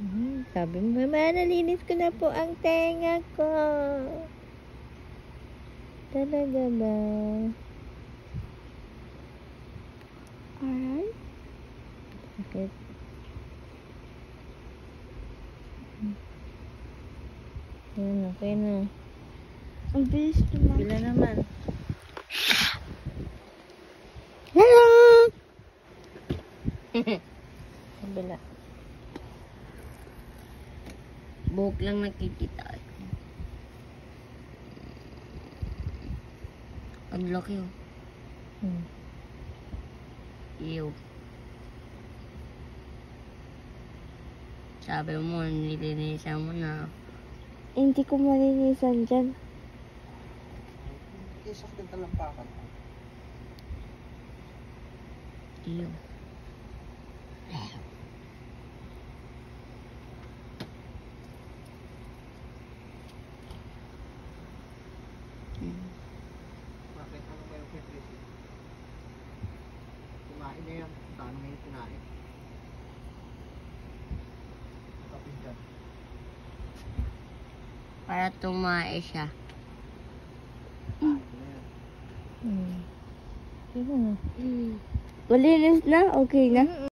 Sabi mo, Mama, nalinis ko na po ang tenga ko. Talaga ba? Alright. Sakit. Ayan, okay na. Ang bilis naman. Bila naman. Hello! Kabila. Buhok lang nakikita. Ang laki oh. Ew. Sabi mo, nilinisan mo na. Hindi ko malinisan dyan. Isak din talampakan. Ew. Bakit ano ba yung pwede? Kumain na yan. Saan na yung kunain? Kapit dyan. Para tumae siya. Ano yan? Sige na. Malinis na? Okay na?